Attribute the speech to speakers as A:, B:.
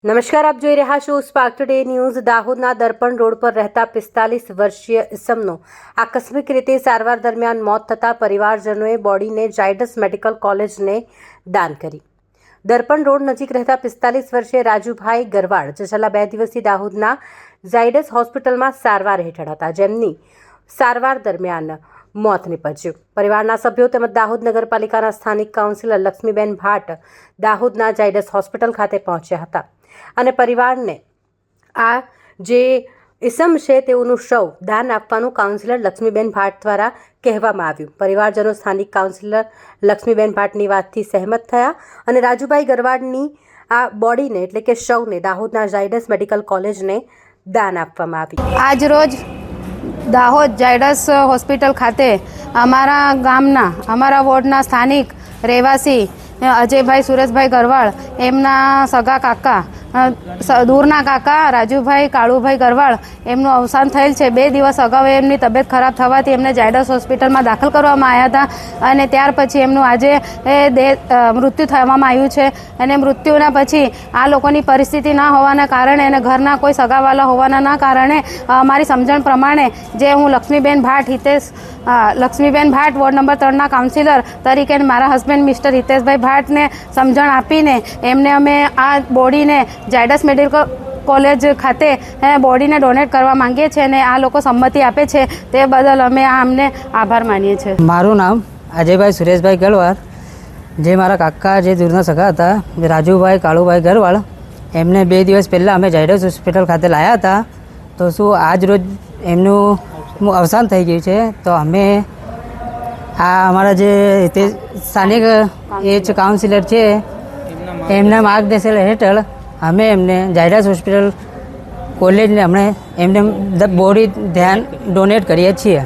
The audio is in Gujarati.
A: નમસ્કાર, આપ જોઈ રહ્યા છો સ્પાર્ક ટુડે ન્યૂઝ। દાહોદના દર્પણ રોડ પર રહેતા 45 વર્ષીય ઇસમનો આકસ્મિક રીતે સારવાર દરમિયાન મોત થતા પરિવારજનોએ બોડીને ઝાયડસ મેડિકલ કોલેજને દાન કરી। દર્પણ રોડ નજીક રહેતા 45 વર્ષીય રાજુભાઈ ગરવાળ જે છેલ્લા 2 દિવસથી દાહોદના ઝાયડસ હોસ્પિટલમાં સારવાર હેઠળ હતા, જેમની સારવાર દરમિયાન મોત નીપજ્યું। પરિવારના સભ્યો તેમજ દાહોદ નગરપાલિકાના સ્થાનિક કાઉન્સિલર લક્ષ્મીબેન ભાટ દાહોદના ઝાયડસ હોસ્પિટલ ખાતે પહોંચ્યા હતા અને પરિવારને આ જે ઇસમ છે તેઓનું શવ દાન આપવાનું કાઉન્સિલર લક્ષ્મીબેન ભાટ દ્વારા કહેવામાં આવ્યું। પરિવારજનો સ્થાનિક કાઉન્સિલર લક્ષ્મીબેન ભાટની વાતથી સહેમત થયા અને રાજુભાઈ ગરવાડની આ બોડીને એટલે કે શવને દાહોદના ઝાયડસ મેડિકલ કોલેજને દાન આપવામાં આવી।
B: આજ રોજ દાહોદ ઝાયડસ હોસ્પિટલ ખાતે અમારા ગામના અમારા વોર્ડના સ્થાનિક રહેવાસી અજયભાઈ સુરેશભાઈ ગરવાળ એમના સગા કાકા દૂરના કાકા રાજુભાઈ કાળુભાઈ ગરવાળ એમનું અવસાન થયેલ છે। 2 દિવસ અગાઉ એમની તબિયત ખરાબ થવાથી એમને ઝાયડસ હોસ્પિટલમાં દાખલ કરવામાં આવ્યા હતા અને ત્યાર પછી એમનું આજે મૃત્યુ થવામાં આવ્યું છે અને મૃત્યુના પછી આ લોકોની પરિસ્થિતિ ના હોવાના કારણે અને ઘરના કોઈ સગાવાલા હોવાના કારણે અમારી સમજણ પ્રમાણે જે હું લક્ષ્મીબેન ભાટ વોર્ડ નંબર 3ના કાઉન્સિલર તરીકે મારા હસબન્ડ મિસ્ટર હિતેશભાઈ ભાટને સમજણ આપીને એમને અમે આ બોડીને ઝાયડસ મેડિકલ કોલેજ ખાતે બોડીને ડોનેટ કરવા માંગીએ છીએ અને આ લોકો સંમતિ આપે છે તે બદલ અમે અમને આભાર માનીએ છીએ।
C: મારું નામ અજયભાઈ સુરેશભાઈ ગરવાળ, જે મારા કાકા જે દૂરના સગા હતા રાજુભાઈ કાળુભાઈ ગરવાળ, એમને 2 દિવસ પહેલાં અમે ઝાયડસ હોસ્પિટલ ખાતે લાવ્યા હતા। તો શું આજ રોજ એમનું અવસાન થઈ ગયું છે, તો અમે આ અમારા જે સ્થાનિક કાઉન્સિલર છે એમના માર્ગદર્શન હેઠળ અમે એમને ઝાયડસ હોસ્પિટલ કોલેજને એમને બોડી ડોનેટ કરીએ છીએ।